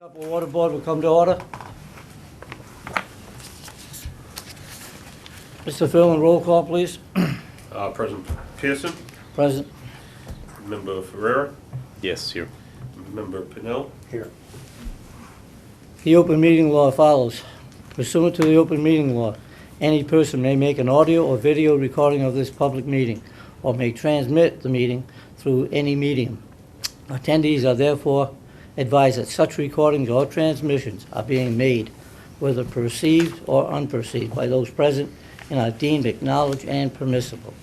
Watuppa Water Board will come to order. Mr. Phil, roll call, please. President Pearson, Present. Member Ferrera, Yes, here. Member Pennell. Here. The open meeting law follows. Pursuant to the open meeting law, any person may make an audio or video recording of this public meeting or may transmit the meeting through any medium. Attendees are therefore advised that such recordings or transmissions are being made, whether perceived or unperceived, by those present and are deemed acknowledged and permissible.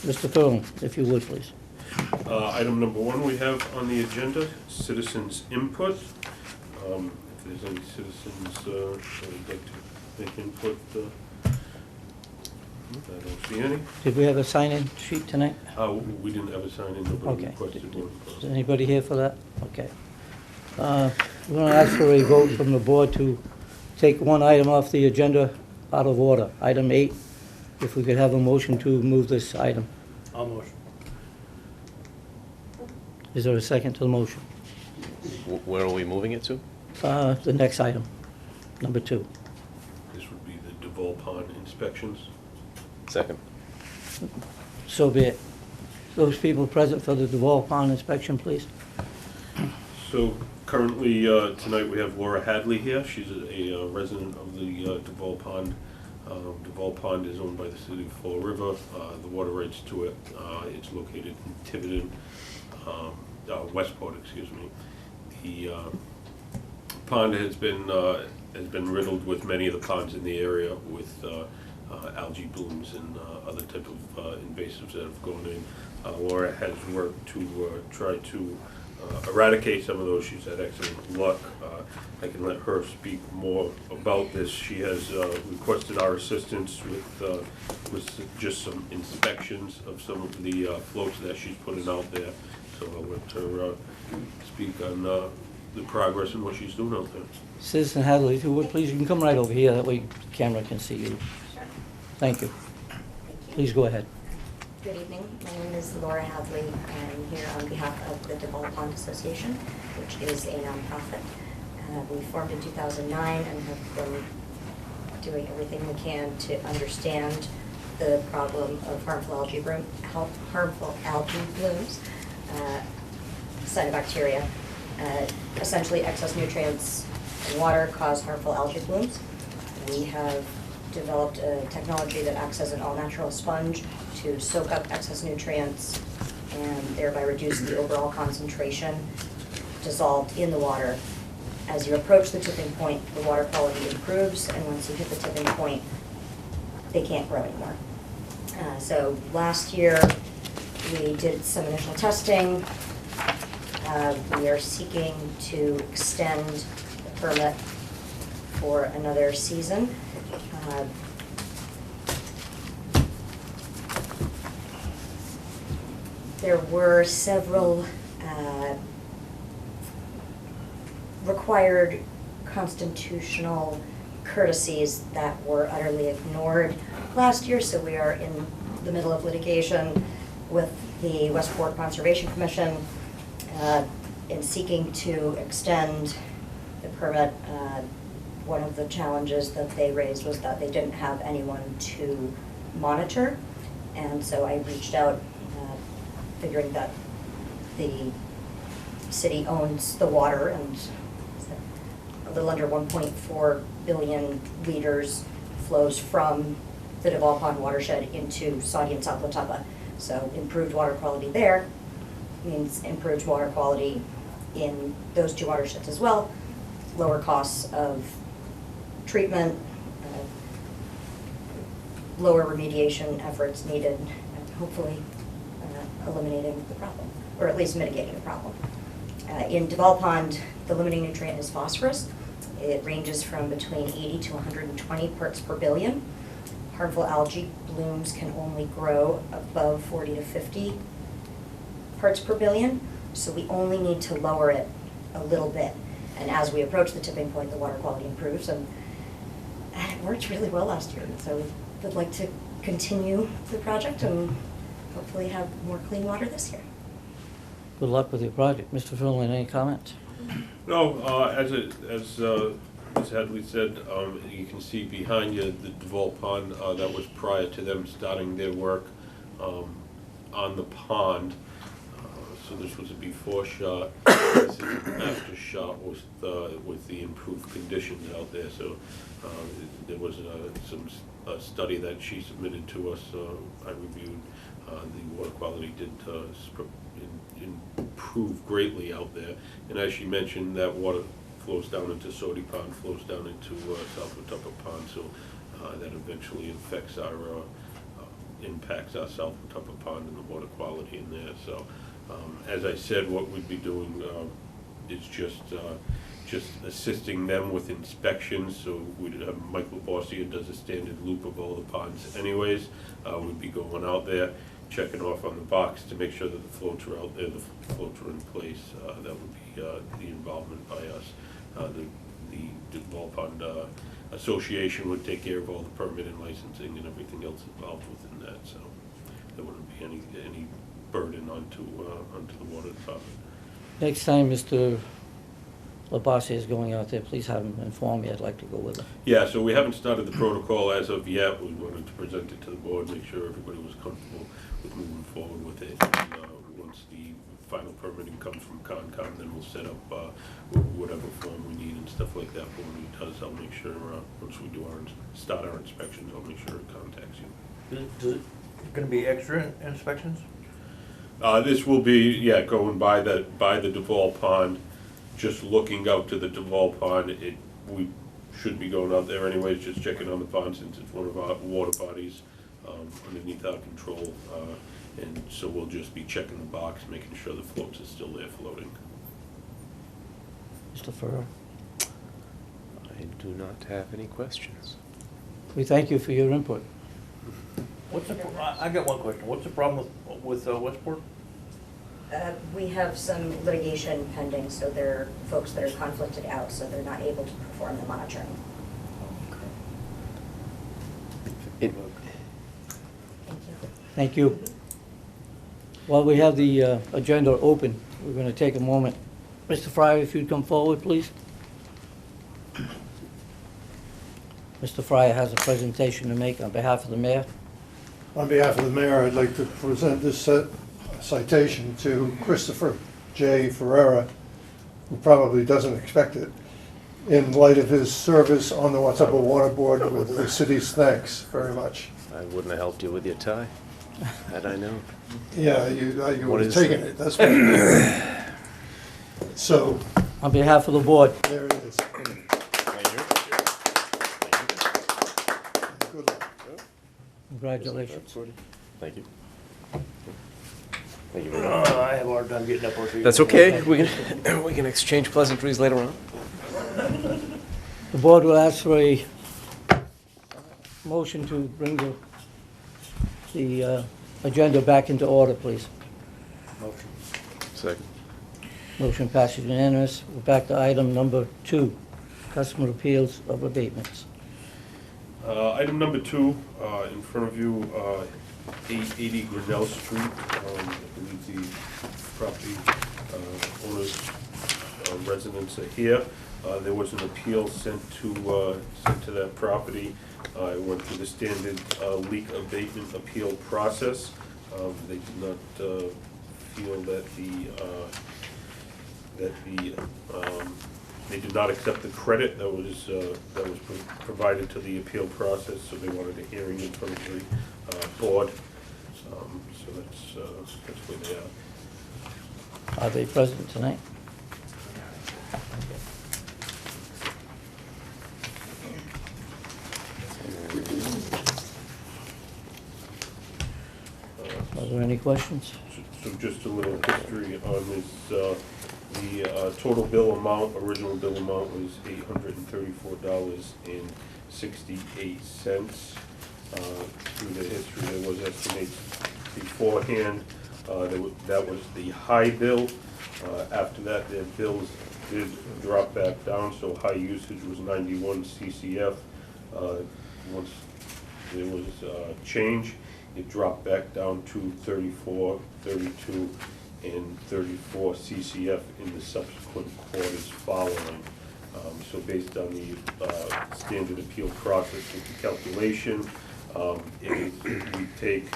Mr. Furlong, if you would, please. Item number 1 we have on the agenda, citizens' input. If there's any citizens that would like to make input, I don't see any. Did we have a sign-in sheet tonight? We didn't have a sign-in, nobody Okay. requested one. Is anybody here for that? Okay. We're going to ask for a vote from the board to take one item off the agenda out of order. Item 8, if we could have a motion to move this item. I'll motion. Is there a second to the motion? Where are we moving it to? The next item, number 2. This would be the Duval Pond inspections. Second. So be it. Those people present for the Duval Pond inspection, please. So currently, tonight we have Laura Hadley here. She's a resident of the Duval Pond. Duval Pond is owned by the city of Fall River. The water rights to it, it's located in Tiverton, Westport, excuse me. The pond has been riddled with many of the ponds in the area with algae blooms and other type of invasives that have gone in. Laura has worked to try to eradicate some of those. She's had excellent luck. I can let her speak more about this. She has requested our assistance with just some inspections of some of the floats that she's putting out there. So I'll let her speak on the progress and what she's doing out there. Citizen Hadley, if you would, please, you can come right over here. That way the camera can see you. Thank you. Please go ahead. Good evening. My name is Laura Hadley. I'm here on behalf of the Duval Pond Association, which is a nonprofit. We formed in 2009 and have been doing everything we can to understand the problem of harmful algae blooms, cyanobacteria. Essentially, excess nutrients in water cause harmful algae blooms. We have developed a technology that acts as an all-natural sponge to soak up excess nutrients and thereby reduce the overall concentration dissolved in the water. As you approach the tipping point, the water quality improves, and once you hit the tipping point, they can't grow anymore. So last year, we did some initial testing. We are seeking to extend the permit for another season. There were several required constitutional courtesies that were utterly ignored last year, so we are in the middle of litigation with the Westport Conservation Commission in seeking to extend the permit. One of the challenges that they raised was that they didn't have anyone to monitor, and so I reached out figuring that the city owns the water, and a little under 1.4 billion liters flows from the Duval Pond watershed into Saudi and South Watuppa. So improved water quality there means improved water quality in those two watersheds as well, lower costs of treatment, lower remediation efforts needed, and hopefully eliminating the problem, or at least mitigating the problem. In Duval Pond, the limiting nutrient is phosphorus. It ranges from between 80 to 120 parts per billion. Harmful algae blooms can only grow above 40 to 50 parts per billion, so we only need to lower it a little bit. And as we approach the tipping point, the water quality improves, and it worked really well last year. So we'd like to continue the project and hopefully have more clean water this year. Good luck with your project. Mr. Furlong, any comments? No, as Ms. Hadley said, you can see behind you the Duval Pond, that was prior to them starting their work on the pond. So this was a before shot, this is an after shot with the improved conditions out there. So there was a study that she submitted to us, I reviewed. The water quality did improve greatly out there. And as she mentioned, that water flows down into Sody Pond, flows down into South Watuppa Pond, so that eventually impacts our South Watuppa Pond and the water quality in there. So as I said, what we'd be doing is just assisting them with inspections. So we'd have Michael Borsia does a standard loop of all the ponds anyways. We'd be going out there, checking off on the box to make sure that the floats are out there, the floats are in place. That would be the involvement by us. The Duval Pond Association would take care of all the permit and licensing and everything else involved within that. So there wouldn't be any burden onto the water department. Next time Mr. Labasi is going out there, please have him inform me. I'd like to go with him. Yeah, so we haven't started the protocol as of yet. We wanted to present it to the board, make sure everybody was comfortable with moving forward with it. And, once the final permitting comes from Concom, then we'll set up whatever form we need and stuff like that. But when he does, I'll make sure, once we do start our inspections, I'll make sure it contacts you. Is it going to be extra inspections? This will be, yeah, going by the Duval Pond, just looking out to the Duval Pond. We should be going out there anyways, just checking on the pond since it's one of our water bodies underneath our control. And so we'll just be checking the box, making sure the floats are still there floating. Mr. Ferrer, I do not have any questions. we thank you for your input. I got one question. What's the problem with Westport? We have some litigation pending, so there are folks that are conflicted out, so they're not able to perform the monitoring. It, Thank you. While we have the agenda open, we're going to take a moment. Mr. Fryer, if you'd come forward, please. Mr. Fryer has a presentation to make on behalf of the mayor. On behalf of the mayor, I'd like to present this citation to Christopher J. Ferrera, who probably doesn't expect it, in light of his service on the Watuppa Water Board with the city's thanks very much. I wouldn't have helped you with your tie, had I known. Yeah, you What would have is taken it, that's what. So, On behalf of the board, there it is. Good luck. congratulations. Thank you. Thank you very much. I have a hard time getting up on feet. That's okay. We can exchange pleasantries later on. The board will ask for a motion to bring the agenda back into order, please. Second. Motion passes unanimous. We're back to item number 2, customer appeals of abatements. Item number 2, in front of you, 880 Grinnell Street. I believe the property owners, residents are here. There was an appeal sent to that property. It went through the standard leak abatement appeal process. They did not feel that they did not accept the credit that was provided to the appeal process, so they wanted a hearing in front of the board. So that's where they are. Are they present tonight? Are there any questions? So just a little history on this. The total bill amount, original bill amount was $834.68. Through the history, there was estimates beforehand. That was the high bill. After that, their bills did drop back down, so high usage was 91 CCF. Once there was change, it dropped back down to 34, 32, and 34 CCF in the subsequent quarters following. So based on the standard appeal process with the calculation, we take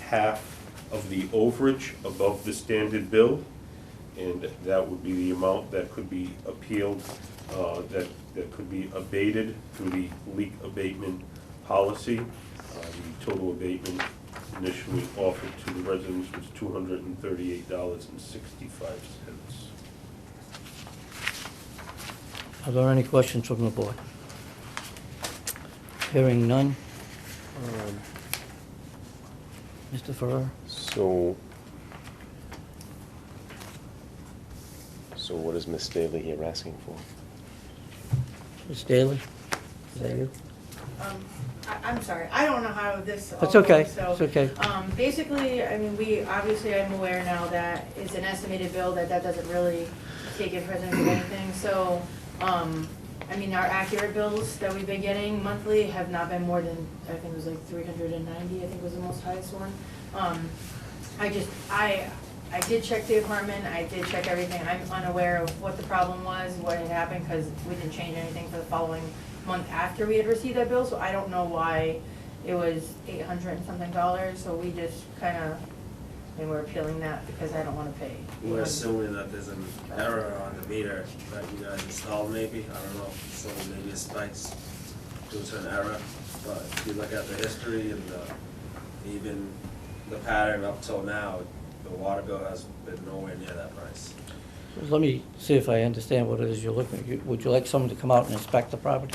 half of the overage above the standard bill, and that would be the amount that could be appealed, that could be abated through the leak abatement policy. The total abatement initially offered to the residents was $238.65. Are there any questions from the board? Hearing none. Mr. Ferrer? So what is Miss Staley here asking for? Ms. Daly? Is that you? I'm sorry, I don't know how this all That's okay, goes, so, it's okay. Basically, I mean, obviously I'm aware now that it's an estimated bill, that doesn't really take in precedence of anything, so, I mean, our accurate bills that we've been getting monthly have not been more than, I think it was like 390, I think was the most highest one. I did check the apartment, I did check everything, I'm unaware of what the problem was, what had happened, because we didn't change anything for the following month after we had received that bill, so I don't know why it was $800 and something, so we just kind of, we're appealing that because I don't want to pay. We're assuming that there's an error on the meter that you guys installed maybe, I don't know, so maybe it spikes due to an error, but if you look at the history and even the pattern up till now, the water bill has been nowhere near that price. Let me see if I understand what it is you're looking at. Would you like someone to come out and inspect the property?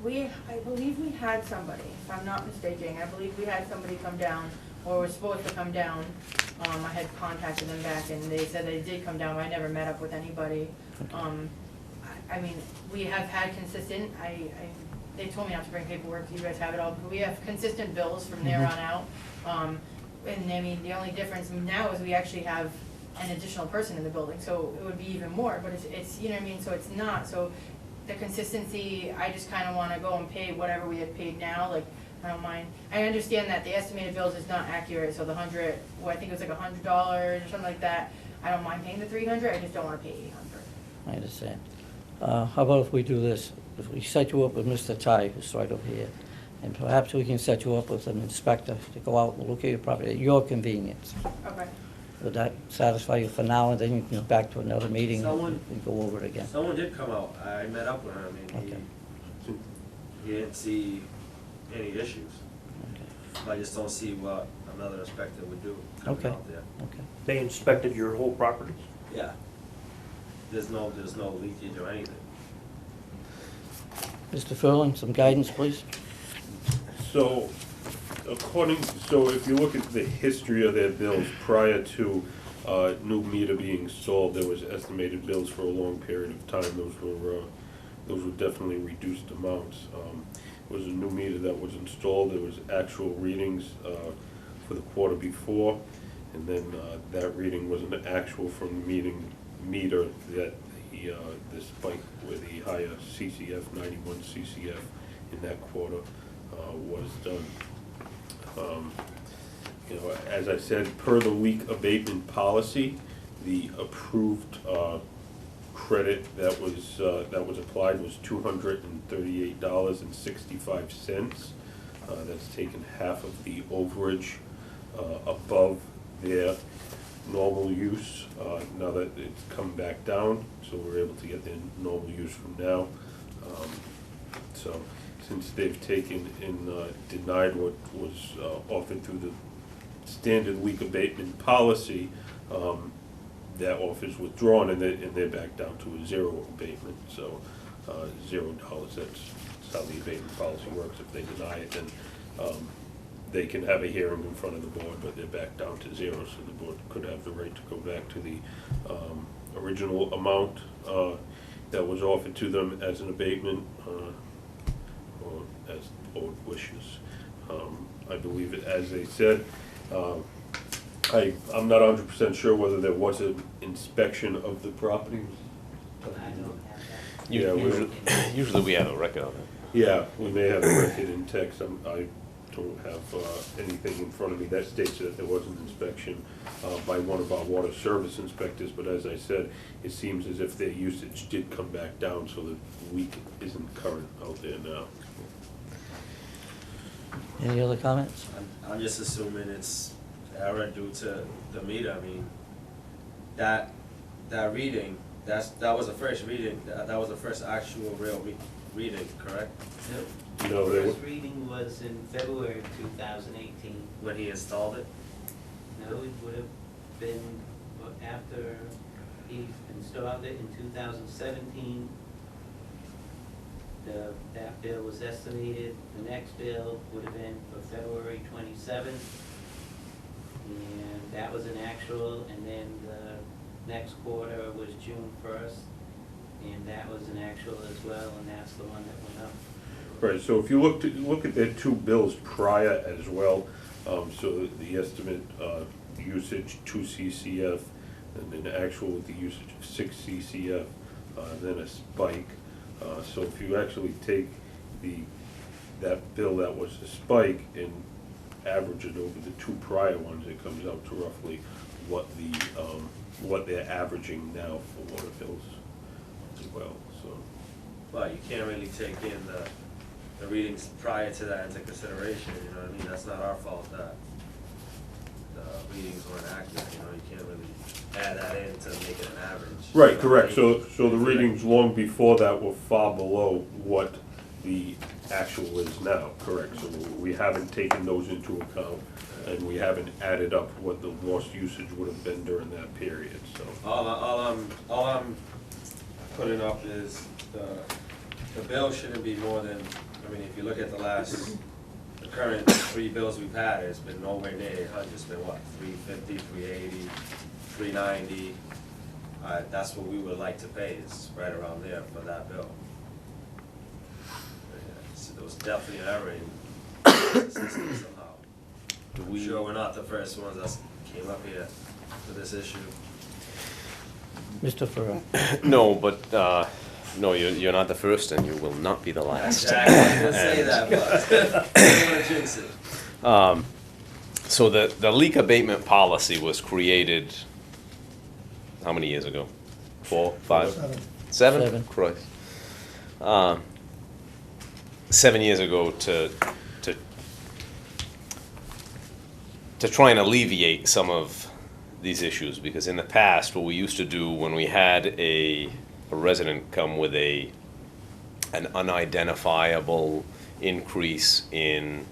I believe we had somebody, if I'm not mistaken, I believe we had somebody come down, or was supposed to come down. I had contacted them back and they said they did come down, but I never met up with anybody. I mean, we have had consistent, they told me not to bring paperwork, you guys have it all, but we have consistent bills from there on out. And I mean, the only difference now is we actually have an additional person in the building, so it would be even more, but it's you know what I mean, so it's not, so the consistency, I just kinda wanna go and pay whatever we had paid now, like, I don't mind. I understand that the estimated bills is not accurate, so the I think it was like $100 or something like that, I don't mind paying the $300, I just don't wanna pay $800. I understand. How about if we do this? If we set you up with Mr. Tai, who's right over here, and perhaps we can set you up with an inspector to go out and look at your property at your convenience. Okay. Would that satisfy you for now, and then you can go back to another meeting Someone- and go over it again? Someone did come out, I met up with him, I mean, Okay. he didn't see any issues. Okay. I just don't see what another inspector would do coming Okay. out there. Okay. They inspected your whole property? Yeah. There's no leakage or anything. Mr. Furlan, some guidance, please? So, if you look at the history of their bills prior to new meter being installed, there was estimated bills for a long period of time. Those were definitely reduced amounts. It was a new meter that was installed. There was actual readings for the quarter before, and then that reading was an actual from the meter that the spike with the higher CCF, 91 CCF in that quarter was done. As I said, per the leak abatement policy, the approved credit that was applied was $238.65. That's taken half of the overage above their normal use. Now that it's come back down, so we're able to get their normal use from now. So since they've taken and denied what was offered through the standard leak abatement policy, that offer's withdrawn and they're back down to a zero abatement. So $0. That's how the abatement policy works. If they deny it, then they can have a hearing in front of the board, but they're back down to zero. So the board could have the right to go back to the original amount that was offered to them as an abatement, or as the board wishes. I believe it, as they said, I'm not 100% sure whether there was an inspection of the property. Yeah, Usually we have a record of it. yeah, we may have a record in text. I don't have anything in front of me that states that there was an inspection by one of our water service inspectors, but as I said, it seems as if their usage did come back down, so the leak isn't current out there now. Any other comments? I'm just assuming it's error due to the meter. I mean, that reading, that was the first reading, that was the first actual real reading, correct? No, The they first reading was in February of 2018. When he installed it? No, it would have been after he installed it in 2017. That bill was estimated, the next bill would have been for February 27th. And that was an actual, and then the next quarter was June 1st. And that was an actual as well, and that's the one that went up. Right, so if you look at their two bills prior as well, so the estimate usage 2 CCF, and then actual with the usage of 6 CCF, then a spike. So if you actually take that bill that was a spike and average it over the two prior ones, it comes out to roughly what they're averaging now for water bills as well. So. Well, you can't really take in the readings prior to that into consideration, you know what I mean? That's not our fault that the readings weren't accurate, you know, you can't really add that in to make it an average. Right, correct. So the readings long before that were far below what the actual is now, correct? So we haven't taken those into account, and we haven't added up what the lost usage would have been during that period, so. All I'm putting up is the bill shouldn't be more than, I mean, if you look at the current 3 bills we've had, it's been nowhere near 800, it's been what, 350, 380, 390. That's what we would like to pay, is right around there for that bill. So there was definitely an error in the system somehow. I'm sure we're not the first ones that came up here for this issue. Mr. Farrar? No, but, no, you're not the first, and you will not be the last. Exactly, I didn't say that, but I didn't want to jinx it. So the leak abatement policy was created, how many years ago? 4, 5? 7? 7. Christ. 7 years ago to try and alleviate some of these issues, because in the past, what we used to do when we had a resident come with an unidentifiable increase in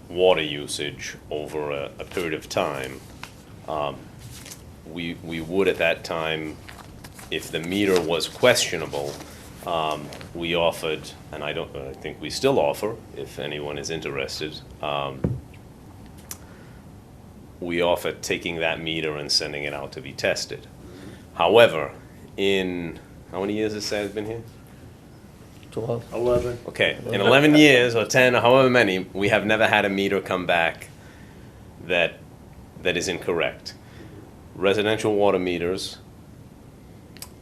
water usage over a period of time, we would at that time, if the meter was questionable, we offered, and I think we still offer, if anyone is interested, we offer taking that meter and sending it out to be tested. However, in, how many years has Sad been here? 12. 11. Okay, in 11 years or 10 or however many, we have never had a meter come back that is incorrect. Residential water meters,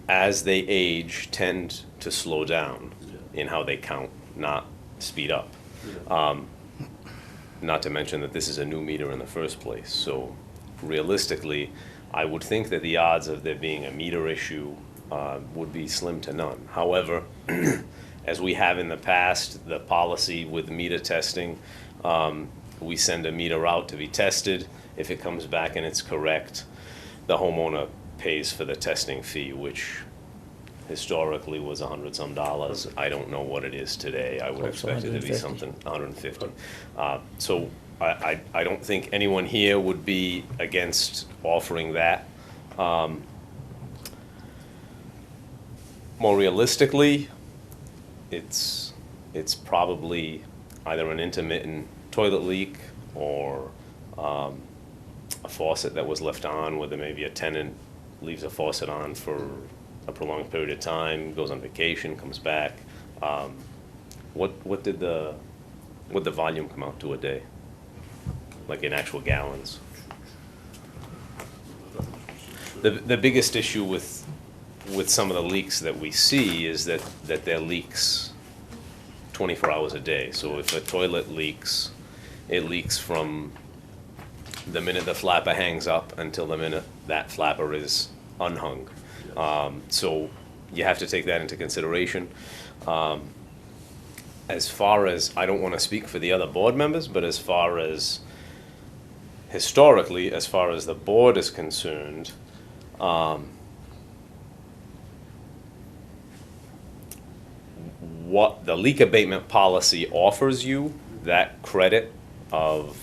as they age, tend to slow down in how they count, not speed up. Not to mention that this is a new meter in the first place. So realistically, I would think that the odds of there being a meter issue would be slim to none. However, as we have in the past, the policy with meter testing, we send a meter out to be tested. If it comes back and it's correct, the homeowner pays for the testing fee, which historically was $100-some. I don't know what it is today. I would Close to expect it to be 150. something, 150. So I don't think anyone here would be against offering that. More realistically, it's probably either an intermittent toilet leak or a faucet that was left on, whether maybe a tenant leaves a faucet on for a prolonged period of time, goes on vacation, comes back. What did the volume come out to a day? Like in actual gallons? The biggest issue with some of the leaks that we see is that they're leaks 24 hours a day. So if a toilet leaks, it leaks from the minute the flapper hangs up until the minute that flapper is unhung. So you have to take that into consideration. As far as, I don't want to speak for the other board members, but as far as historically, as far as the board is concerned, what the leak abatement policy offers you, that credit of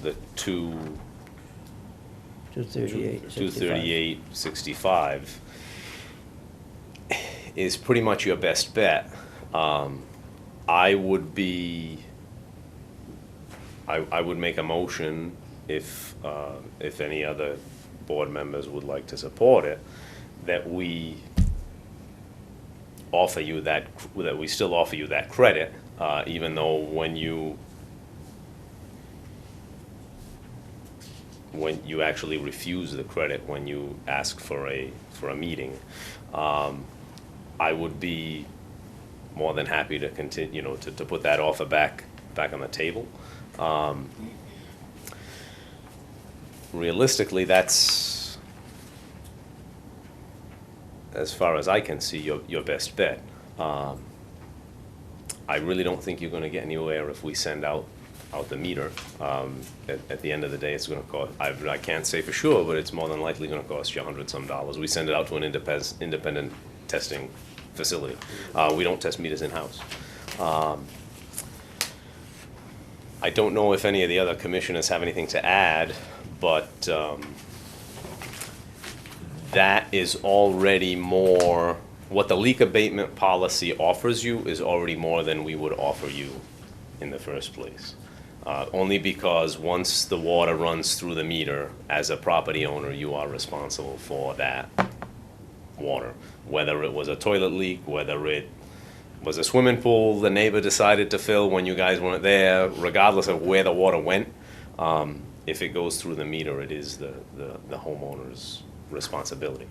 the 238.65 is pretty much your best bet. I would make a motion if any other board members would like to support it, that we offer you that we still offer you that credit, even though when you actually refuse the credit when you ask for a meeting. I would be more than happy to continue, to put that offer back on the table. Realistically, that's, as far as I can see, your best bet. I really don't think you're going to get anywhere if we send out the meter. At the end of the day, it's going to cost, I can't say for sure, but it's more than likely going to cost you $100-some. We send it out to an independent testing facility. We don't test meters in-house. I don't know if any of the other commissioners have anything to add, but that is already more, what the leak abatement policy offers you is already more than we would offer you in the first place. Only because once the water runs through the meter, as a property owner, you are responsible for that water. Whether it was a toilet leak, whether it was a swimming pool the neighbor decided to fill when you guys weren't there, regardless of where the water went, if it goes through the meter, it is the homeowner's responsibility.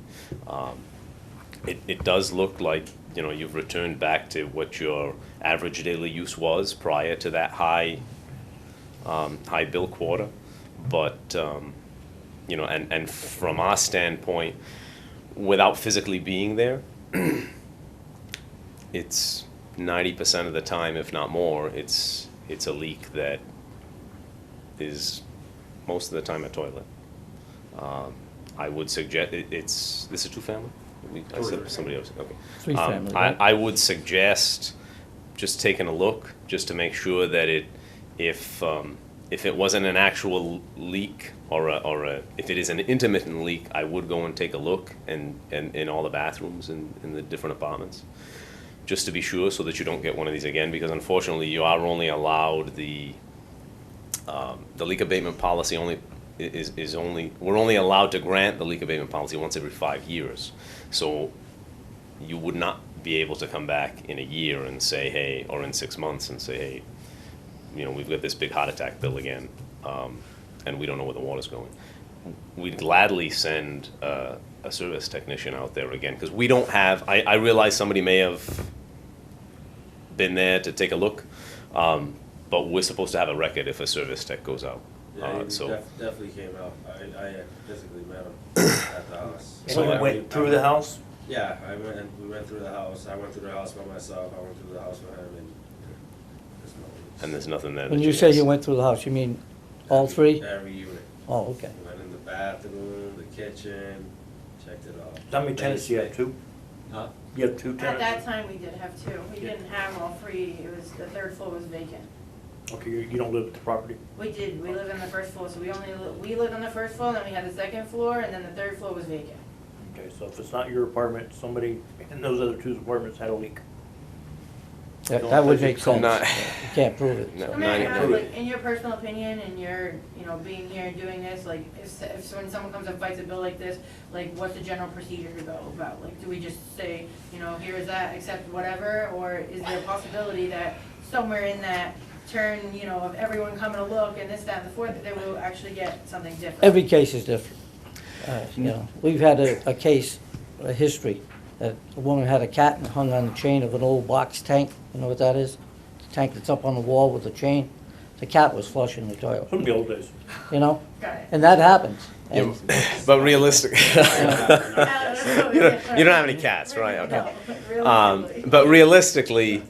It does look like, you've returned back to what your average daily use was prior to that high bill quarter, but and from our standpoint, without physically being there, it's 90% of the time, if not more, it's a leak that is most of the time a toilet. I would suggest this is two-family? I said somebody else, okay. Three-family, right? I would suggest just taking a look, just to make sure that if it wasn't an actual leak or if it is an intermittent leak, I would go and take a look in all the bathrooms in the different apartments, just to be sure, so that you don't get one of these again, because unfortunately you are only allowed the leak abatement policy we're only allowed to grant the leak abatement policy once every 5 years. So you would not be able to come back in a year and say, hey, or in 6 months and say, hey, we've got this big heart attack bill again, and we don't know where the water's going. We'd gladly send a service technician out there again, because we don't have, I realize somebody may have been there to take a look, but we're supposed to have a record if a service tech goes out. Yeah, he So definitely came out. I physically met him at the house. So you went through the house? Yeah, we went through the house. I went through the house by myself. I went through the house with him, and there's nothing there. When that you say can- you went through the house, you mean all three? Every unit. Oh, okay. We went in the bathroom, the kitchen, checked it out. How many tenants do you have, two? Huh? You have two At tenants? that time, we did have two. We didn't have all three. It was, the third floor was vacant. Okay, you don't live at the property? We did, we live on the first floor, so we lived on the first floor, then we had the second floor, and then the third floor was vacant. Okay, so if it's not your apartment, somebody in those other two apartments had a leak. That would make sense. Not- You can't prove it. No, I mean, not- like, in your personal opinion, and your, being here and doing this, like, if when someone comes and fights a bill like this, like, what's the general procedure to go about? Like, do we just say, here is that, accept whatever, or is there a possibility that somewhere in that turn, of everyone coming to look and this, that, and the fourth, that they will actually get something different? Every case is different. We've had a case, a history, that a woman had a cat and hung on the chain of an old box tank. You know what that is? tank that's up on the wall with the chain. The cat was flushing the toilet, From the old days. you know? Got it. And that happens. Yeah, And, but realistic, you don't have any cats, right? Okay. Realistically. But realistically,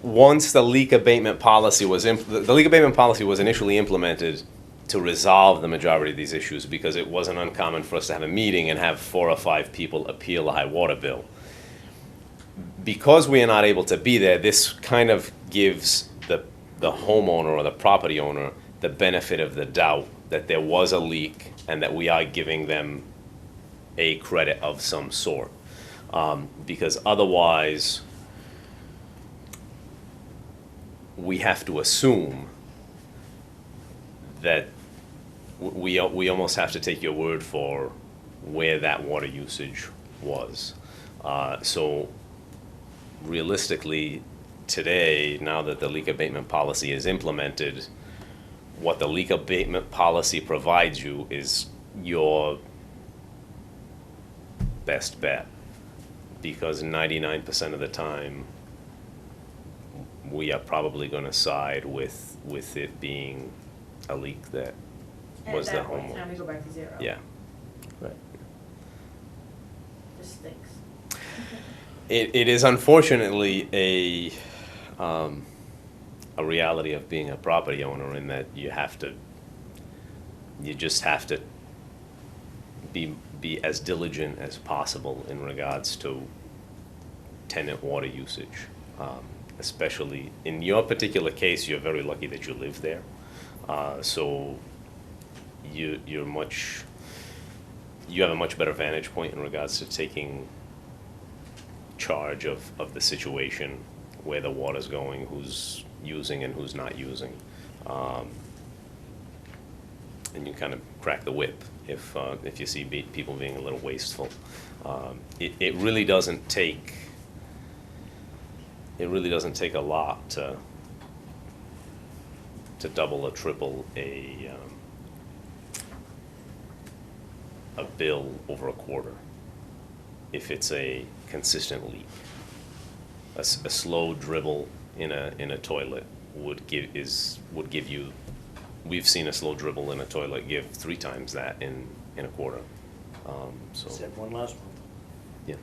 once the leak abatement policy was, the leak abatement policy was initially implemented to resolve the majority of these issues because it wasn't uncommon for us to have a meeting and have 4 or 5 people appeal a high water bill. Because we are not able to be there, this kind of gives the homeowner or the property owner the benefit of the doubt that there was a leak and that we are giving them a credit of some sort. Because otherwise, we have to assume that we almost have to take your word for where that water usage was. So realistically, today, now that the leak abatement policy is implemented, what the leak abatement policy provides you is your best bet. Because 99% of the time, we are probably going to side with it being a leak that And was at the that point in time, we homeowner. go back to 0. Yeah. right. This stinks. It is unfortunately a reality of being a property owner in that you just have to be as diligent as possible in regards to tenant water usage. Especially in your particular case, you're very lucky that you live there. So you have a much better vantage point in regards to taking charge of the situation, where the water's going, who's using and who's not using. And you kind of crack the whip if you see people being a little wasteful. It really doesn't take a lot to double or triple a bill over a quarter if it's a consistent leak. A slow dribble in a toilet would give you. We've seen a slow dribble in a toilet give 3 times that in a quarter. So. Said one last month. Yeah.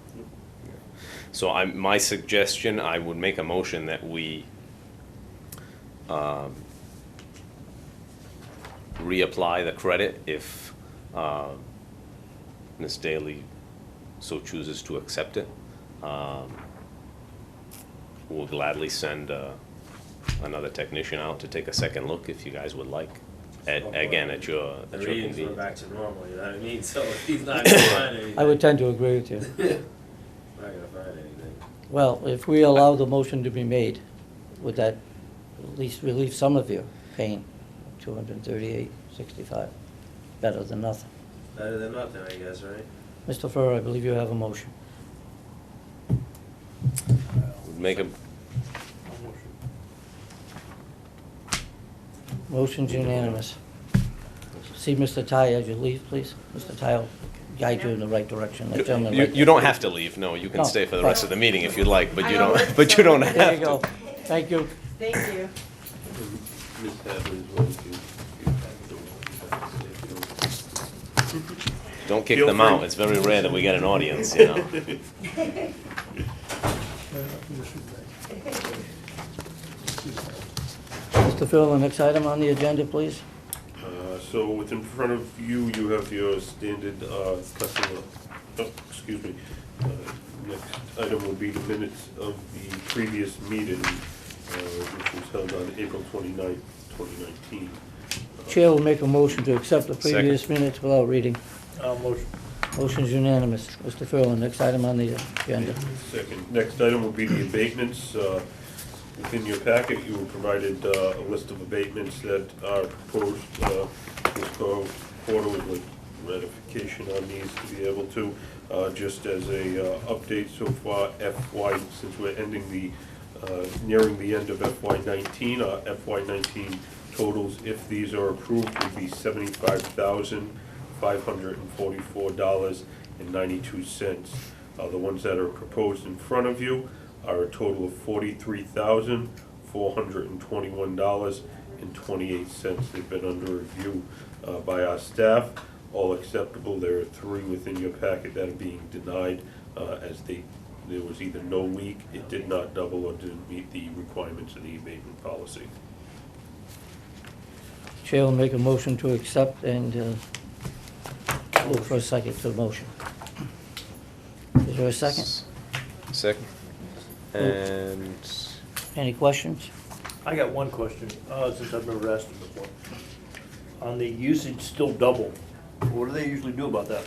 So my suggestion, I would make a motion that we reapply the credit if Ms. Daly so chooses to accept it. We'll gladly send another technician out to take a second look if you guys would like. Again, at your The convenience. readings were back to normal, you know what I mean? So if he's not gonna find anything. I would tend to agree with you. Not gonna find anything. Well, if we allow the motion to be made, would that at least relieve some of your pain? $238.65, better than nothing. Better than nothing, I guess, right? Mr. Ferrer, I believe you have a motion. Make a, Motion's unanimous. See Mr. Ty as you leave, please. Mr. Ty will guide you in the right direction. That gentleman right you don't have to leave, no, you can No, stay for the but- rest of the meeting if you'd like, but I you know, don't, but you don't there. have There you to. go. Thank you. Thank you. Ms. Hadley is one of you. Don't kick Feel them free. out, it's very rare that we get an audience, you know. Mr. Phil, the next item on the agenda, please. So within front of you, you have your standard customer, excuse me. Next item will be the minutes of the previous meeting, which was held on April 29th, 2019. Chair will make a motion to accept the previous minutes without reading. Motion. Motion's unanimous. Mr. Phil, the next item on the agenda. Second, next item will be the abatements. Within your packet, you were provided a list of abatements that are proposed. This quarter with ratification on these to be able to, just as a update so far, FY, since we're ending the, nearing the end of FY 19, FY 19 totals, if these are approved, would be $75,544.92. The ones that are proposed in front of you are a total of $43,441.92. $421.28. They've been under review by our staff, all acceptable. There are 3 within your packet that are being denied as there was either no leak, it did not double, or didn't meet the requirements of the abatement policy. Chair will make a motion to accept and look for a second to the motion. Is there a second? Second. And Any questions? I got one question, since I've never asked it before. On the usage still double, what do they usually do about that?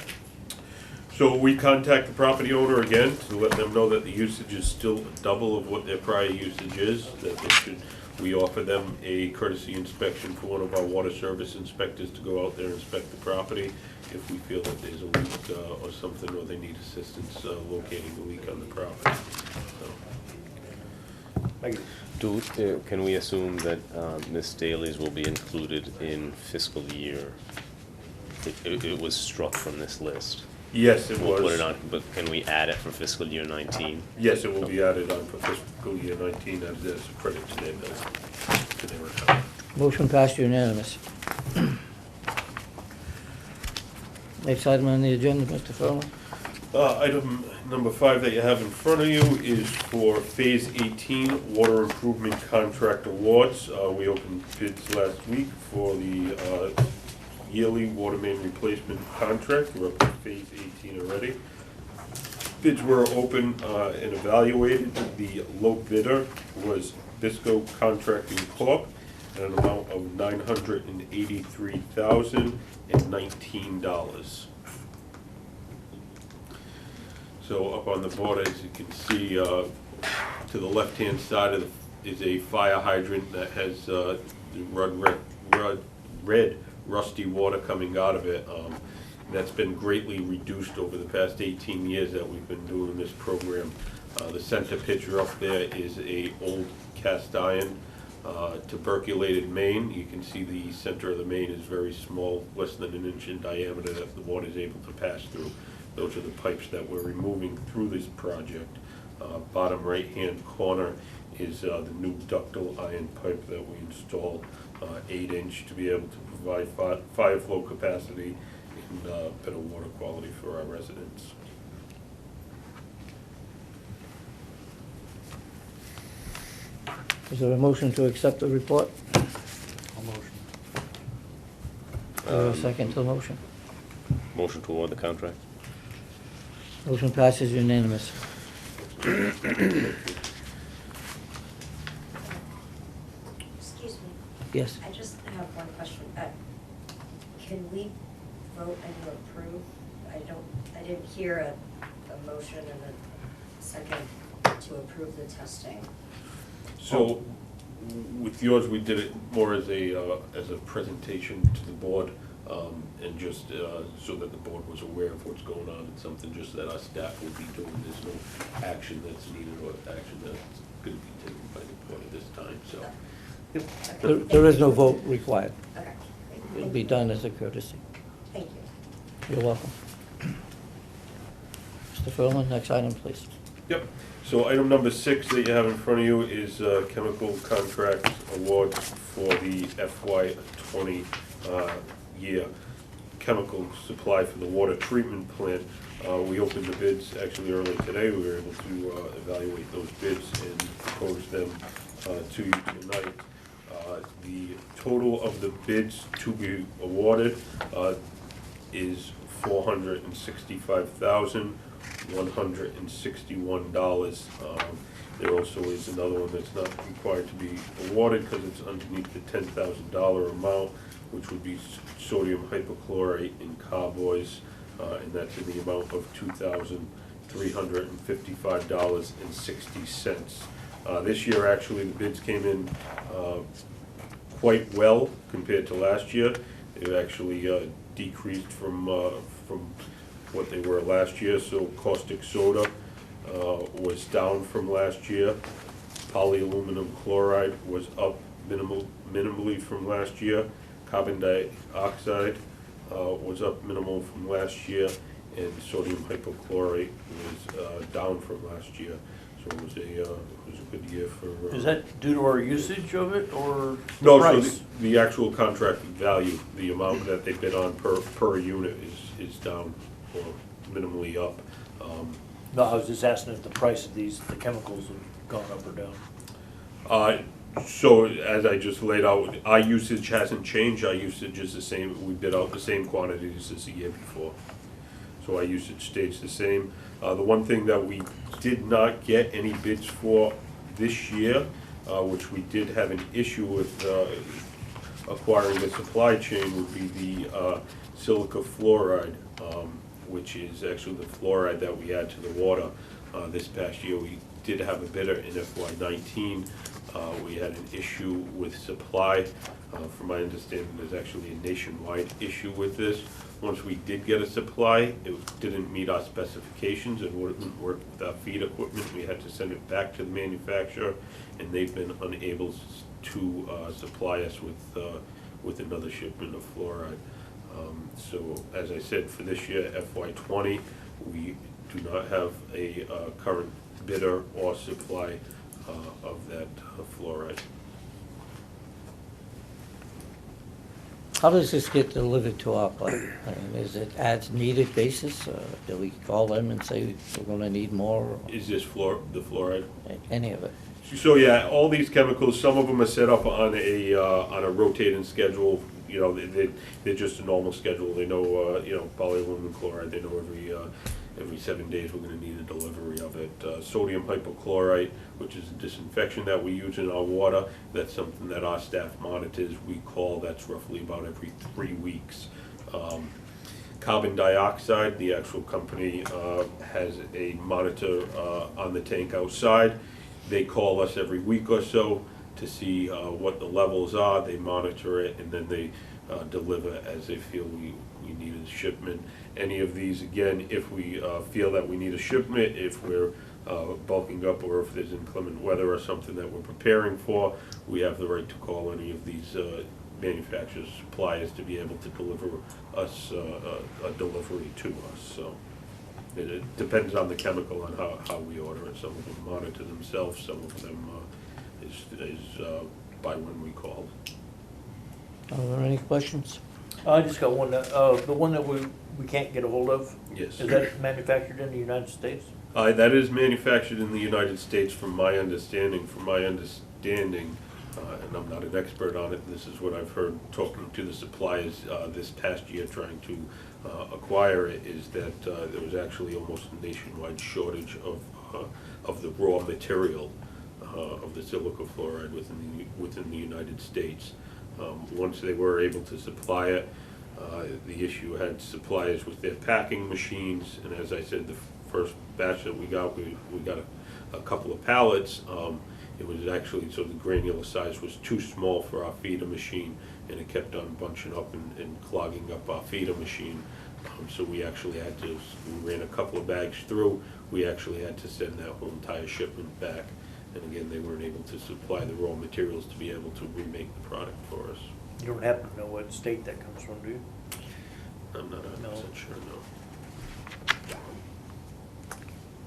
So we contact the property owner again to let them know that the usage is still double of what their prior usage is, that they should, we offer them a courtesy inspection for one of our water service inspectors to go out there and inspect the property if we feel that there's a leak or something, or they need assistance locating the leak on the property. So, Thank you. can we assume that Ms. Daly's will be included in fiscal year? It was struck from this list. yes, it We'll put it was. on, but can we add it for fiscal year 19? Yes, it will be added on for fiscal year 19 as a credit to their bill, to their account. Motion passed unanimous. Next item on the agenda, Mr. Furlong. Item number 5 that you have in front of you is for Phase 18 Water Improvement Contract Awards. We opened bids last week for the yearly water main replacement contract. We're up to Phase 18 already. Bids were open and evaluated. The low bidder was Bisco Contracting Corp. at an amount of $983,019. So up on the board, as you can see, to the left-hand side of is a fire hydrant that has the red rusty water coming out of it. That's been greatly reduced over the past 18 years that we've been doing this program. The center picture up there is a old cast iron tuberculated main. You can see the center of the main is very small, less than an inch in diameter, that the water is able to pass through. Those are the pipes that we're removing through this project. Bottom right-hand corner is the new ductile iron pipe that we installed, 8-inch, to be able to provide fire flow capacity and better water quality for our residents. Is there a motion to accept the report? I'll motion. Is there a second to the motion? Motion to award the contract? Motion passes unanimous. Excuse me, Yes. I just have one question. Can we vote and approve? I didn't hear a motion and a second to approve the testing. So with yours, we did it more as a presentation to the board, and just so that the board was aware of what's going on. It's something just that our staff will be doing. There's no action that's needed or action that's going to be taken by the board at this time, so. There is no vote required. Okay. It'll be done as a courtesy. Thank you. You're welcome. Mr. Furlong, next item, please. Yep. So item number 6 that you have in front of you is chemical contract awards for the FY '20 year chemical supply for the water treatment plant. We opened the bids actually early today. We were able to evaluate those bids and propose them to you tonight. The total of the bids to be awarded is $465,161. There also is another one that's not required to be awarded because it's underneath the $10,000 amount, which would be sodium hypochlorite in carboys, and that's in the amount of $2,355.60. This year, actually, the bids came in quite well compared to last year. They've actually decreased from what they were last year. So caustic soda was down from last year. Polyaluminum chloride was up minimally from last year. Carbon dioxide was up minimal from last year, and sodium hypochlorite was down from last year. So it was a good year for. Is that due to our usage of it or the No, so price? the actual contract value, the amount that they bid on per unit is down or minimally up. No, I was just asking if the price of the chemicals have gone up or down. So as I just laid out, our usage hasn't changed, our usage is the same, we bid out the same quantities as the year before. So our usage stays the same. The one thing that we did not get any bids for this year, which we did have an issue with acquiring the supply chain, would be the silica fluoride, which is actually the fluoride that we add to the water. This past year, we did have a bidder in FY19. We had an issue with supply. From my understanding, there's actually a nationwide issue with this. Once we did get a supply, it didn't meet our specifications and wouldn't work with our feed equipment. We had to send it back to the manufacturer, and they've been unable to supply us with another shipment of fluoride. So, as I said, for this year, FY20, we do not have a current bidder or supply of that fluoride. How does this get delivered to our plant? I mean, is it as needed basis? Do we call them and say we're gonna need more, or Is this the fluoride? any of it? So yeah, all these chemicals, some of them are set up on a rotating schedule. You know, they're just a normal schedule. They know, you know, polyaluminum chloride. They know every 7 days we're going to need a delivery of it. Sodium hypochlorite, which is a disinfection that we use in our water. That's something that our staff monitors. We call. That's roughly about every 3 weeks. Carbon dioxide, the actual company has a monitor on the tank outside. They call us every week or so to see what the levels are. They monitor it, and then they deliver as they feel we need a shipment. Any of these, again, if we feel that we need a shipment, if we're bulking up, or if there's inclement weather or something that we're preparing for, we have the right to call any of these manufacturers, suppliers, to be able to deliver us a delivery to us. So it depends on the chemical and how we order it. Some of them monitor themselves, some of them is by when we call. Are there any questions? I just got one, the one that we can't get a hold of, Yes. is that manufactured in the United States? That is manufactured in the United States from my understanding. And I'm not an expert on it, this is what I've heard talking to the suppliers this past year trying to acquire it, is that there was actually almost a nationwide shortage of the raw material of the silica fluoride within the United States. Once they were able to supply it, the issue had suppliers with their packing machines, and as I said, the first batch that we got a couple of pallets. It was actually, so the granular size was too small for our feeder machine, and it kept on bunching up and clogging up our feeder machine. So we actually had to, we ran a couple of bags through, we actually had to send that whole entire shipment back. And again, they weren't able to supply the raw materials to be able to remake the product for us. You don't happen to know what state that comes from, do you? I'm not 100% No. sure, no.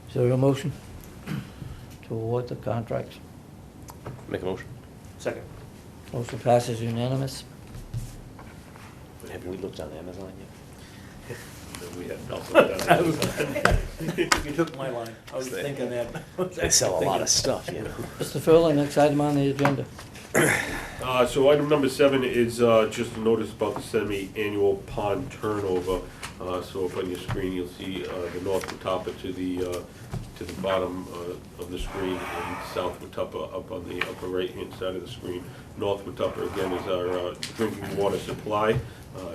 Is there a motion to award the contracts? Make a motion. Second. Motion passes unanimous. Have we looked on Amazon yet? And we had nothing done. You took my line, I was thinking that. They sell a lot of stuff, you know. Mr. Furlong, next item on the agenda. So item number 7 is just a notice about the semi-annual pond turnover. So up on your screen, you'll see the North Watuppa to the bottom of the screen, and South Watuppa up on the upper right-hand side of the screen. North Watuppa, again, is our drinking water supply,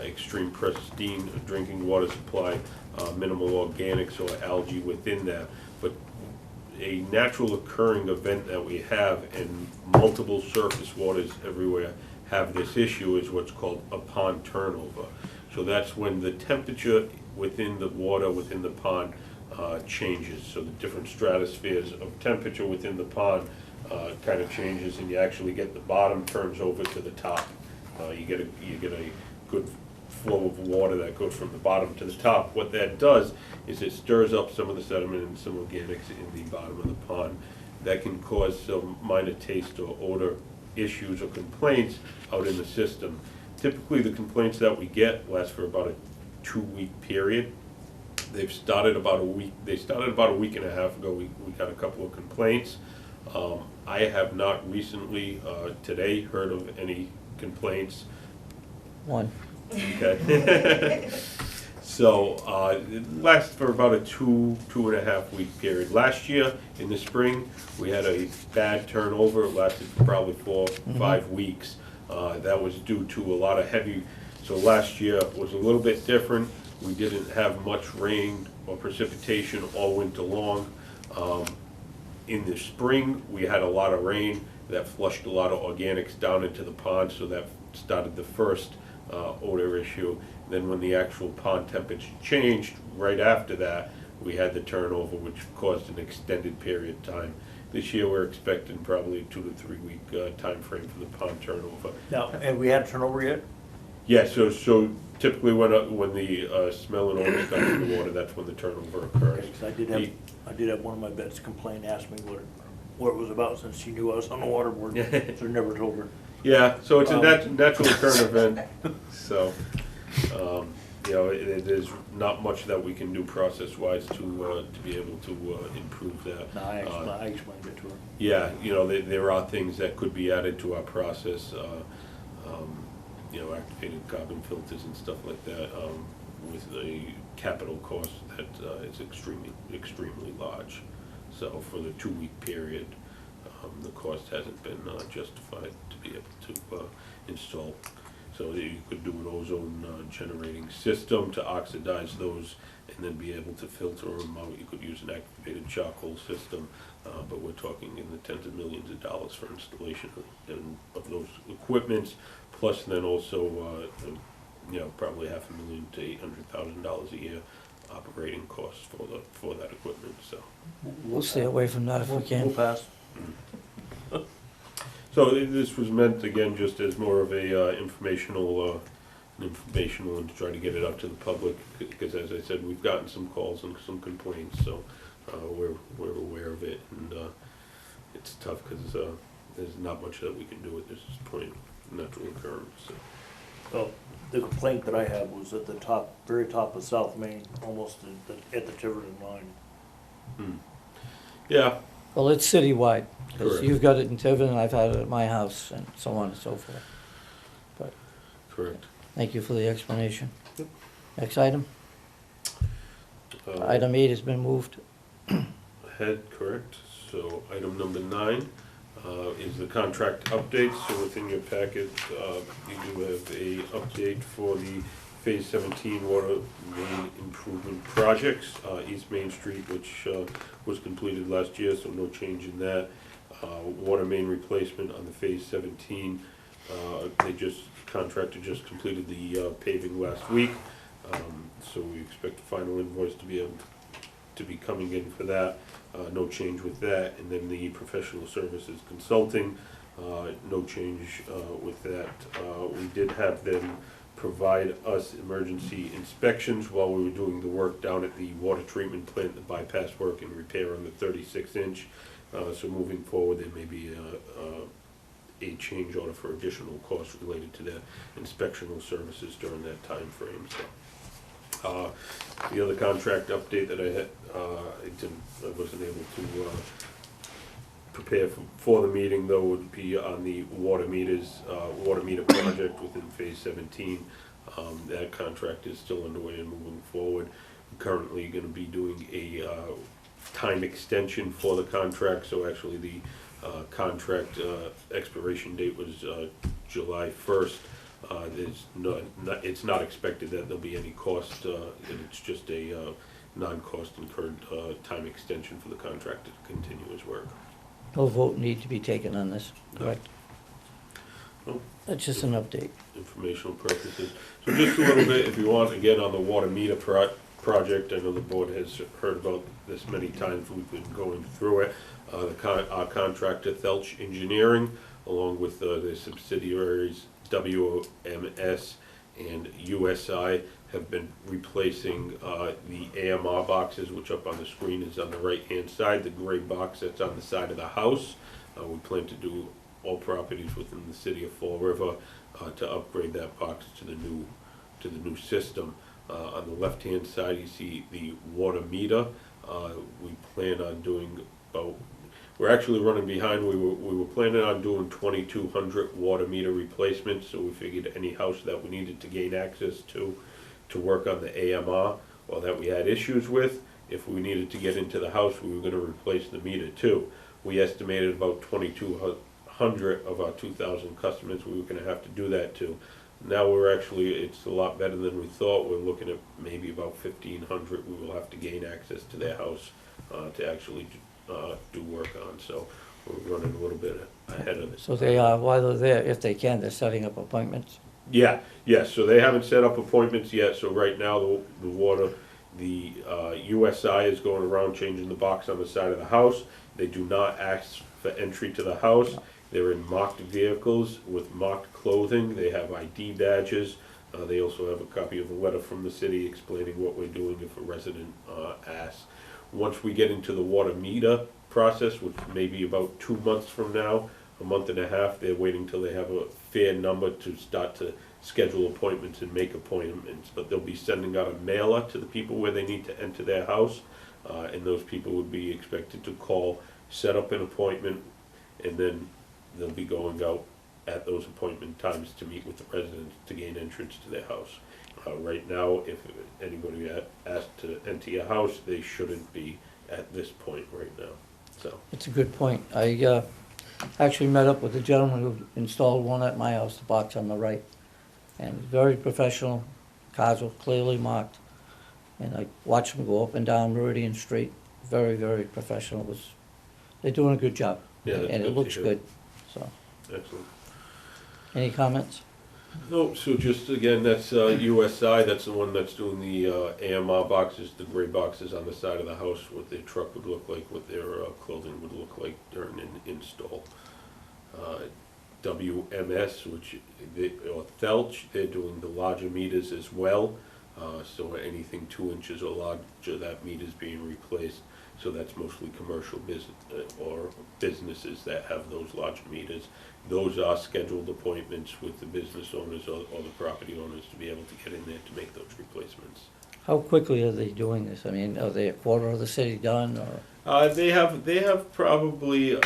extreme pristine drinking water supply, minimal organics or algae within that. But a natural occurring event that we have, and multiple surface waters everywhere have this issue, is what's called a pond turnover. So that's when the temperature within the water within the pond changes. So the different stratospheres of temperature within the pond kind of changes, and you actually get the bottom turns over to the top. You get a good flow of water that goes from the bottom to the top. What that does is it stirs up some of the sediment and some organics in the bottom of the pond. that can cause some minor taste or odor issues or complaints out in the system. Typically, the complaints that we get last for about a 2-week period. They started about a week and a half ago. We got a couple of complaints. I have not recently, today, heard of any complaints. One. Okay. So, it lasts for about a 2.5 week period. Last year, in the spring, we had a bad turnover. It lasted for probably 4-5 weeks. That was due to a lot of heavy, so last year was a little bit different. We didn't have much rain or precipitation all winter long. In the spring, we had a lot of rain that flushed a lot of organics down into the pond, so that started the first odor issue. Then when the actual pond temperature changed, right after that, we had the turnover, which caused an extended period of time. This year, we're expecting probably a 2 to 3 week time frame for the pond turnover. Now, have we had a turnover yet? Yeah, so typically when the smell and odor comes in the water, that's when the turnover occurs. Okay, 'cause I did have one of my vets complain, ask me what it was about, since she knew I was on the water board, so I never told her. Yeah, so it's a natural occurring event, so, you know, there's not much that we can do process-wise to be able to improve that. No, I explained it to her. Yeah, you know, there are things that could be added to our process, you know, activated carbon filters and stuff like that, with a capital cost that is extremely large. So for the 2-week period, the cost hasn't been justified to be able to install. So you could do an ozone generating system to oxidize those and then be able to filter them out. You could use an activated charcoal system, but we're talking in the tens of millions of dollars for installation of those equipments, plus then also, you know, probably $500,000 to $800,000 a year operating costs for that equipment, so. We'll stay away from that if we We'll can. pass. So this was meant, again, just as more of a informational and to try to get it out to the public, because as I said, we've gotten some calls and some complaints, so we're aware of it, and it's tough because there's not much that we can do at this point, natural occurrence, so. Well, the complaint that I had was at the top, very top of South Main, almost at the Tiverton line. Yeah, Well, it's citywide, because Correct. you've got it in Tiverton, I've had it at my house, and so on and so forth. But, correct. thank you for the explanation. Next item? Uh, Item 8 has been moved. Ahead, correct. So item number 9 is the contract update. So within your packet, you do have a update for the Phase 17 water main improvement projects, East Main Street, which was completed last year, so no change in that. Water main replacement on the Phase 17, contractor just completed the paving last week, so we expect the final invoice to be able to be coming in for that. No change with that. And then the professional services consulting, no change with that. We did have them provide us emergency inspections while we were doing the work down at the water treatment plant, the bypass work and repair on the 36-inch. So moving forward, there may be a change order for additional costs related to the inspectional services during that time frame. So, the other contract update that I had, I wasn't able to prepare for the meeting, though, would be on the water meter project within Phase 17. That contract is still underway and moving forward. We're currently going to be doing a time extension for the contract, so actually the contract expiration date was July 1st. It's not expected that there'll be any cost, and it's just a non-cost incurred time extension for the contractor to continue his work. No vote need to be taken on this, correct? No. That's just an update. Informational purposes. So just a little bit, if you want, again, on the water meter project, I know the board has heard about this many times, we've been going through it. Our contractor, Thelch Engineering, along with the subsidiaries WMS and USI, have been replacing the AMR boxes, which up on the screen is on the right-hand side, the gray box that's on the side of the house. We plan to do all properties within the city of Fall River to upgrade that box to the new system. On the left-hand side, you see the water meter. We plan on doing about, we're actually running behind. We were planning on doing 2,200 water meter replacements, so we figured any house that we needed to gain access to work on the AMR, or that we had issues with, if we needed to get into the house, we were going to replace the meter too. We estimated about 2,200 of our 2,000 customers we were going to have to do that to. Now it's a lot better than we thought. We're looking at maybe about 1,500 we will have to gain access to their house to actually do work on. So we're running a little bit ahead of it. So they are, while they're there, if they can, they're setting up appointments. Yeah, yes, so they haven't set up appointments yet, so right now the USI is going around changing the box on the side of the house. They do not ask for entry to the house. They're in marked vehicles with marked clothing. They have ID badges. They also have a copy of a letter from the city explaining what we're doing if a resident asks. Once we get into the water meter process, which may be about 2 months from now, a month and a half, they're waiting till they have a fair number to start to schedule appointments and make appointments. But they'll be sending out a mailer to the people where they need to enter their house, and those people would be expected to call, set up an appointment, and then they'll be going out at those appointment times to meet with the residents to gain entrance to their house. Right now, if anybody asked to enter your house, they shouldn't be at this point right now. So It's a good point. I actually met up with the gentleman who installed one at my house, the box on the right. And very professional, cars were clearly marked. And I watched them go up and down Meridian Street, very, very professional. They're doing a good job. Yeah, that's and good it to looks hear. good, so. excellent. Any comments? No, so just again, that's USI, that's the one that's doing the AMR boxes, the gray boxes on the side of the house, what their truck would look like, what their clothing would look like during an install. WMS, or Thelch, they're doing the larger meters as well. So anything 2 inches or larger, that meter is being replaced. So that's mostly commercial business or businesses that have those large meters. Those are scheduled appointments with the business owners or the property owners to be able to get in there to make those replacements. How quickly are they doing this? I mean, are they a quarter of the city done, or? They have probably a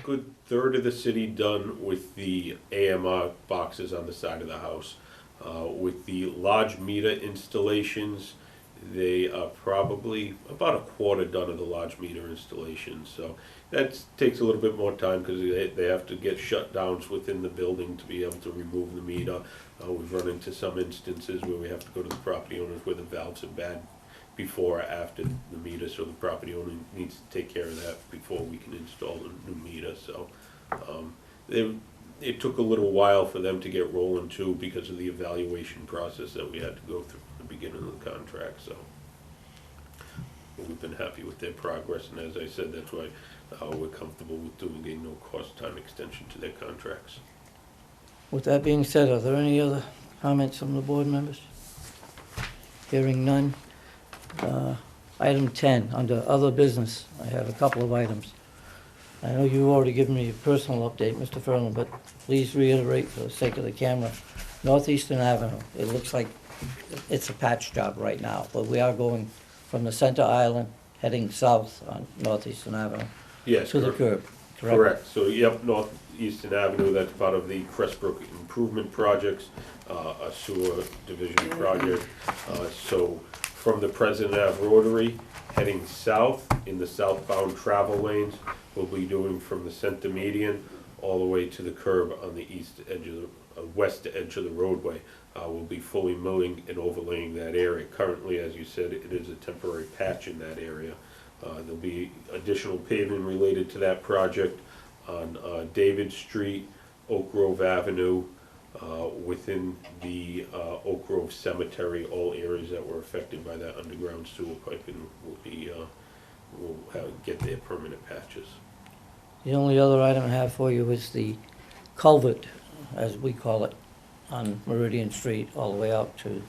good third of the city done with the AMR boxes on the side of the house. With the large meter installations, they are probably about a quarter done of the large meter installations. So that takes a little bit more time because they have to get shutdowns within the building to be able to remove the meter. We've run into some instances where we have to go to the property owners where the valves are bad before or after the meter, so the property owner needs to take care of that before we can install the new meter. So it took a little while for them to get rolling too because of the evaluation process that we had to go through at the beginning of the contract. So we've been happy with their progress, and as I said, that's why we're comfortable with doing a no-cost time extension to their contracts. With that being said, are there any other comments from the board members? Hearing none. Item 10, under other business, I have a couple of items. I know you've already given me a personal update, Mr. Furlong, but please reiterate for the sake of the camera. Northeastern Avenue, it looks like it's a patch job right now, but we are going from the center island, heading south on Northeastern Avenue Yes, to the correct. curb, correct? Correct. So, yep, Northeastern Avenue, that's part of the Crestbrook Improvement Projects, a sewer division project. So from the President Ave Rotary, heading south in the southbound travel lanes, we'll be doing from the center median all the way to the curb on the west edge of the roadway. We'll be fully milling and overlaying that area. Currently, as you said, it is a temporary patch in that area. There'll be additional paving related to that project on David Street, Oak Grove Avenue, within the Oak Grove Cemetery. All areas that were affected by that underground sewer piping will get their permanent patches. The only other item I have for you is the culvert, as we call it, on Meridian Street, all the way out to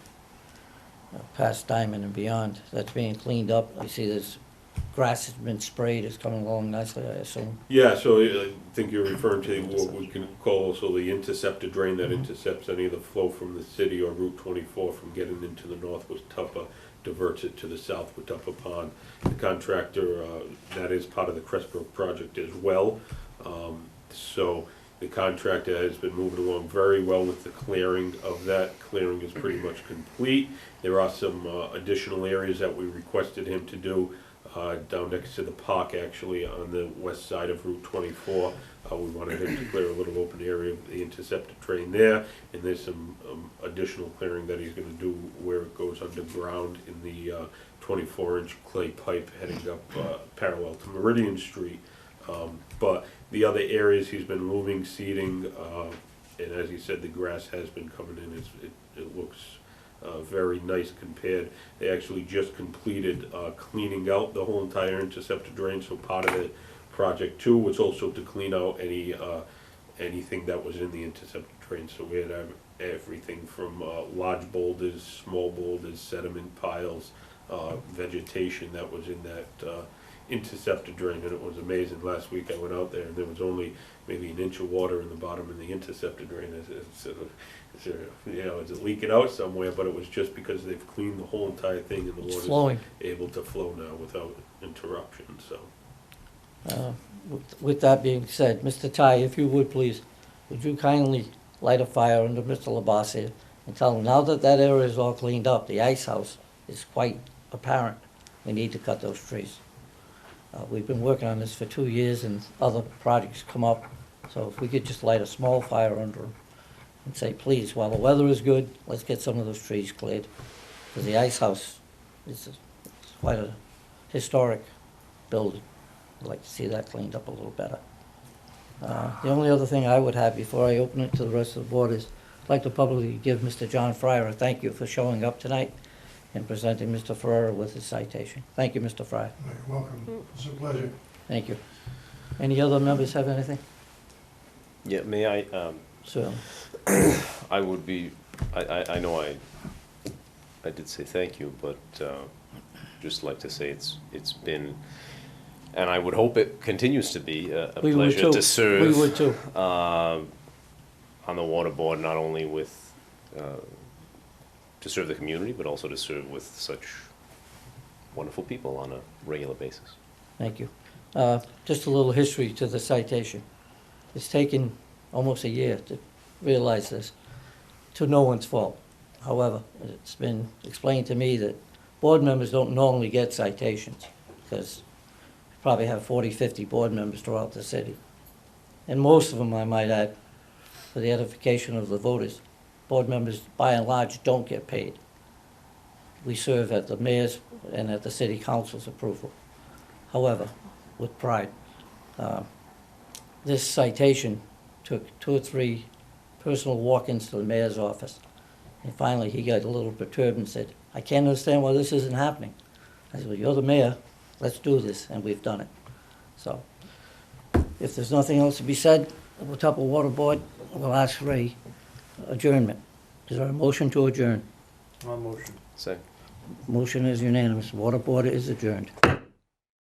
past Diamond and beyond, that's being cleaned up. I see this grass has been sprayed, it's coming along nicely, I assume. Yeah, so I think you're referring to what we can call also the interceptor drain that intercepts any of the flow from the city or Route 24 from getting into the north Watuppa, diverts it to the south Watuppa Pond. The contractor, that is part of the Crestbrook project as well. So the contractor has been moving along very well with the clearing of that. Clearing is pretty much complete. There are some additional areas that we requested him to do down next to the park, actually, on the west side of Route 24. We wanted him to clear a little open area of the interceptor drain there, and there's some additional clearing that he's gonna do where it goes underground in the 24-inch clay pipe heading up parallel to Meridian Street. But the other areas he's been moving, seeding, and as he said, the grass has been coming in. It looks very nice compared. They actually just completed cleaning out the whole entire interceptor drain, so part of the project too was also to clean out anything that was in the interceptor drain. So we had everything from large boulders, small boulders, sediment piles, vegetation that was in that interceptor drain, and it was amazing. Last week I went out there and there was only maybe an inch of water in the bottom of the interceptor drain. Is it leaking out somewhere? But it was just because they've cleaned the whole entire thing and the It's water's flowing. able to flow now without interruption. So With that being said, Mr. Ty, if you would please, would you kindly light a fire under Mr. Labassia and tell him now that that area is all cleaned up, the ice house is quite apparent, we need to cut those trees. We've been working on this for 2 years and other projects come up, so if we could just light a small fire under them and say, please, while the weather is good, let's get some of those trees cleared. Because the ice house is quite a historic building. I'd like to see that cleaned up a little better. The only other thing I would have before I open it to the rest of the board is I'd like to publicly give Mr. John Fryer a thank you for showing up tonight and presenting Mr. Ferrera with his citation. Thank you, Mr. Fryer. You're welcome. It's a pleasure. Thank you. Any other members have anything? Yeah, may I, Certainly. I would be, I know I did say thank you, but just like to say it's been, and I would hope it continues to be a We would pleasure too. to serve. We would too. On the water board, not only with, to serve the community, but also to serve with such wonderful people on a regular basis. Thank you. Just a little history to the citation. It's taken almost a year to realize this, to no one's fault. However, it's been explained to me that board members don't normally get citations because we probably have 40, 50 board members throughout the city. And most of them, I might add, for the edification of the voters, board members by and large don't get paid. We serve at the mayor's and at the city council's approval. However, with pride. This citation took 2 or 3 personal walk-ins to the mayor's office. And finally, he got a little perturbed and said, I can't understand why this isn't happening. I said, well, you're the mayor, let's do this, and we've done it. So, if there's nothing else to be said, the Watuppa Water Board will ask for a adjournment. Is there a motion to adjourn? On motion. Say. Motion is unanimous. Water Board is adjourned.